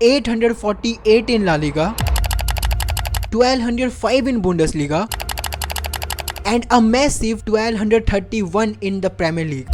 848 in La Liga, 1205 in Bundesliga, and a massive 1231 in the Premier League.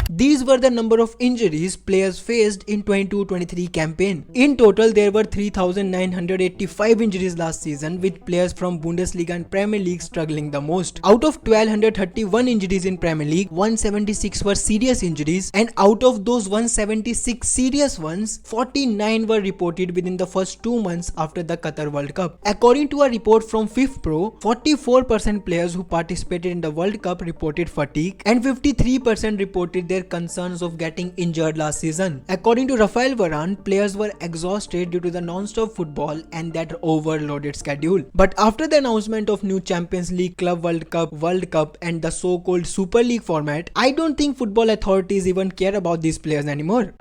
These were the number of injuries players faced in 22-23 campaign. In total, there were 3,985 injuries last season, with players from Bundesliga and Premier League struggling the most. Out of 1,231 injuries in Premier League, 176 were serious injuries, and out of those 176 serious ones, 49 were reported within the first 2 months after the Qatar World Cup. According to a report from FIFPro, 44% players who participated in the World Cup reported fatigue, and 53% reported their concerns of getting injured last season. According to Rafael Varane, players were exhausted due to the non-stop football and that overloaded schedule. But after the announcement of new Champions League, Club World Cup and the so-called Super League format, I don't think football authorities even care about these players anymore.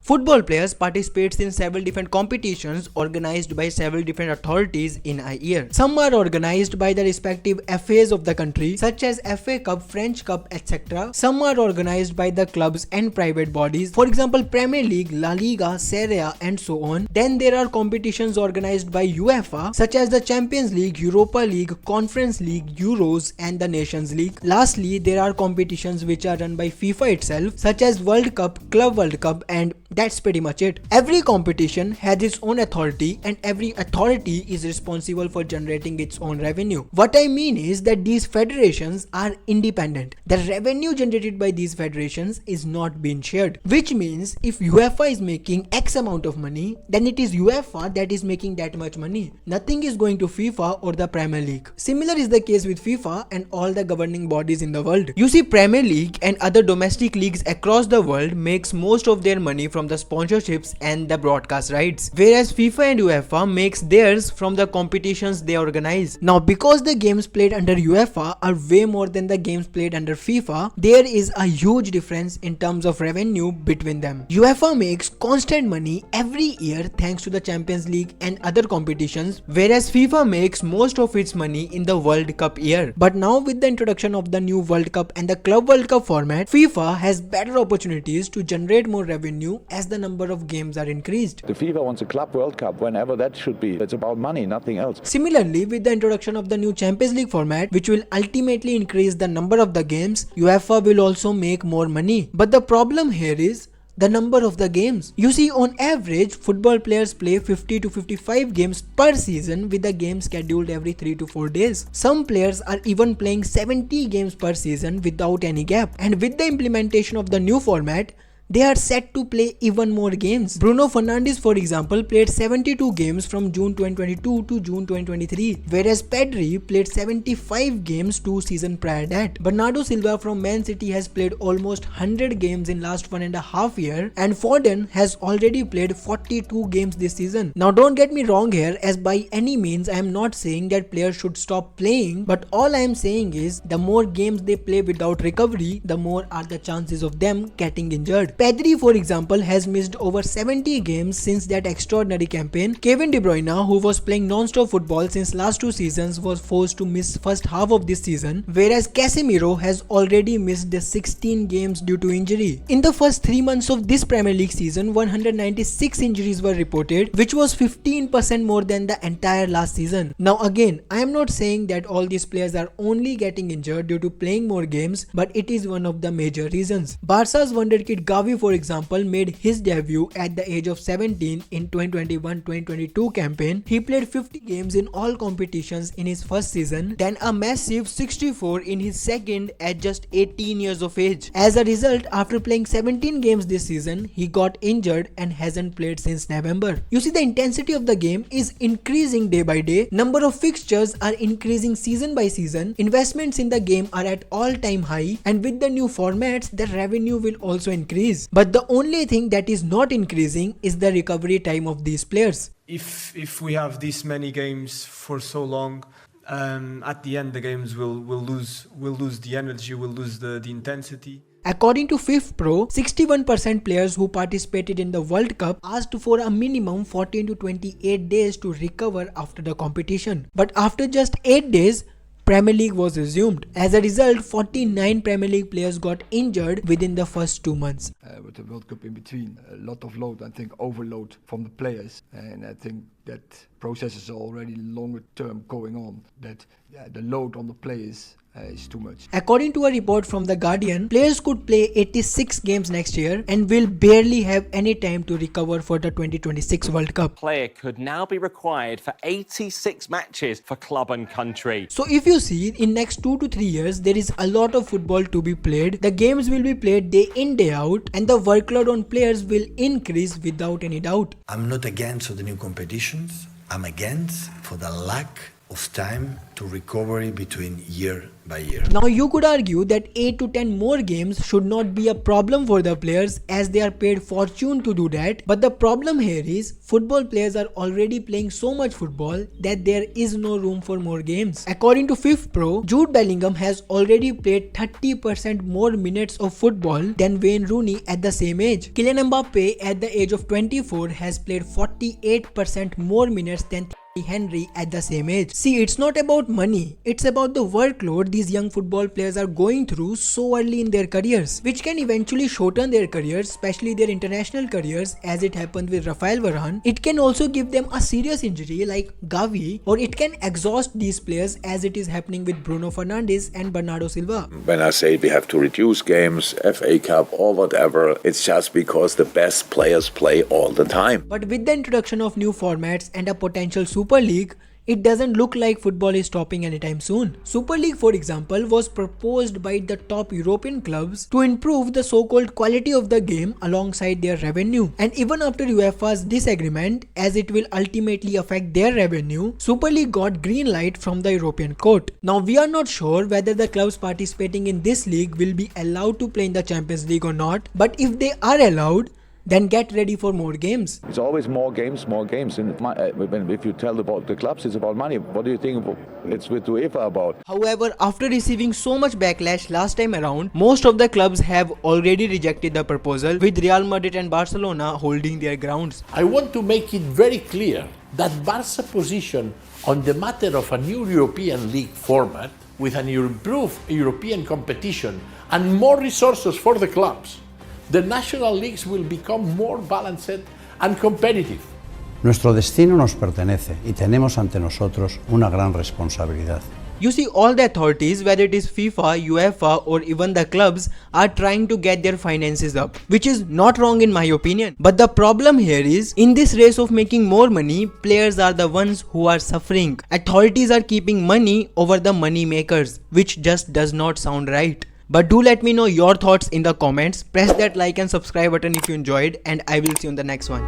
Football players participate in several different competitions organized by several different authorities in a year. Some are organized by the respective FAs of the country, such as FA Cup, French Cup, etc. Some are organized by the clubs and private bodies, for example Premier League, La Liga, Serie A and so on. Then there are competitions organized by UEFA, such as the Champions League, Europa League, Conference League, Euros and the Nations League. Lastly, there are competitions which are run by FIFA itself, such as World Cup, Club World Cup, and that's pretty much it. Every competition has its own authority and every authority is responsible for generating its own revenue. What I mean is that these federations are independent. The revenue generated by these federations is not being shared, which means if UEFA is making X amount of money, then it is UEFA that is making that much money. Nothing is going to FIFA or the Premier League. Similar is the case with FIFA and all the governing bodies in the world. You see, Premier League and other domestic leagues across the world makes most of their money from the sponsorships and the broadcast rights, whereas FIFA and UEFA makes theirs from the competitions they organize. Now, because the games played under UEFA are way more than the games played under FIFA, there is a huge difference in terms of revenue between them. UEFA makes constant money every year thanks to the Champions League and other competitions, whereas FIFA makes most of its money in the World Cup year. But now with the introduction of the new World Cup and the Club World Cup format, FIFA has better opportunities to generate more revenue as the number of games are increased. The FIFA wants a Club World Cup whenever that should be. It's about money, nothing else. Similarly, with the introduction of the new Champions League format, which will ultimately increase the number of the games, UEFA will also make more money. But the problem here is the number of the games. You see, on average, football players play 50 to 55 games per season, with the game scheduled every 3 to 4 days. Some players are even playing 70 games per season without any gap. And with the implementation of the new format, they are set to play even more games. Bruno Fernandes, for example, played 72 games from June 2022 to June 2023, whereas Pedri played 75 games 2 seasons prior to that. Bernardo Silva from Man City has played almost 100 games in last 1.5 years, and Foden has already played 42 games this season. Now, don't get me wrong here, as by any means I am not saying that players should stop playing, but all I am saying is the more games they play without recovery, the more are the chances of them getting injured. Pedri, for example, has missed over 70 games since that extraordinary campaign. Kevin De Bruyne, who was playing non-stop football since last 2 seasons, was forced to miss first half of this season, whereas Casemiro has already missed the 16 games due to injury. In the first 3 months of this Premier League season, 196 injuries were reported, which was 15% more than the entire last season. Now again, I am not saying that all these players are only getting injured due to playing more games, but it is one of the major reasons. Barca's wonderkid Gavi, for example, made his debut at the age of 17 in 2021-2022 campaign. He played 50 games in all competitions in his first season, then a massive 64 in his second at just 18 years of age. As a result, after playing 17 games this season, he got injured and hasn't played since November. You see, the intensity of the game is increasing day by day. Number of fixtures are increasing season by season. Investments in the game are at all-time high, and with the new formats, the revenue will also increase. But the only thing that is not increasing is the recovery time of these players. If we have this many games for so long, at the end the games will lose the energy, will lose the intensity. According to FIFPro, 61% players who participated in the World Cup asked for a minimum 14 to 28 days to recover after the competition. But after just 8 days, Premier League was resumed. As a result, 49 Premier League players got injured within the first 2 months. With the World Cup in between, a lot of load, I think overload from the players, and I think that process is already longer term going on, that the load on the players is too much. According to a report from The Guardian, players could play 86 games next year and will barely have any time to recover for the 2026 World Cup. Player could now be required for 86 matches for club and country. So if you see, in next 2 to 3 years, there is a lot of football to be played. The games will be played day in, day out, and the workload on players will increase without any doubt. I'm not against for the new competitions. I'm against for the lack of time to recovery between year by year. Now you could argue that 8 to 10 more games should not be a problem for the players as they are paid fortune to do that, but the problem here is football players are already playing so much football that there is no room for more games. According to Fifth Pro, Jude Bellingham has already played 30% more minutes of football than Wayne Rooney at the same age. Kylian Mbappe at the age of 24 has played 48% more minutes than Henry at the same age. See, it's not about money, it's about the workload these young football players are going through so early in their careers, which can eventually shorten their careers, especially their international careers, as it happened with Rafael Varane. It can also give them a serious injury like Gavi, or it can exhaust these players as it is happening with Bruno Fernandes and Bernardo Silva. When I say we have to reduce games, FA Cup or whatever, it's just because the best players play all the time. But with the introduction of new formats and a potential Super League, it doesn't look like football is stopping anytime soon. Super League, for example, was proposed by the top European clubs to improve the so-called quality of the game alongside their revenue. And even after UEFA's disagreement, as it will ultimately affect their revenue, Super League got green light from the European court. Now we are not sure whether the clubs participating in this league will be allowed to play in the Champions League or not, but if they are allowed, then get ready for more games. It's always more games, more games. And if you tell about the clubs, it's about money. What do you think it's with UEFA about? However, after receiving so much backlash last time around, most of the clubs have already rejected the proposal, with Real Madrid and Barcelona holding their grounds. I want to make it very clear that Barca's position on the matter of a new European League format with an improved European competition and more resources for the clubs, the national leagues will become more balanced and competitive. Nuestro destino nos pertenece y tenemos ante nosotros una gran responsabilidad. You see, all the authorities, whether it is FIFA, UEFA or even the clubs, are trying to get their finances up, which is not wrong in my opinion. But the problem here is, in this race of making more money, players are the ones who are suffering. Authorities are keeping money over the money makers, which just does not sound right. But do let me know your thoughts in the comments. Press that like and subscribe button if you enjoyed, and I will see you in the next one.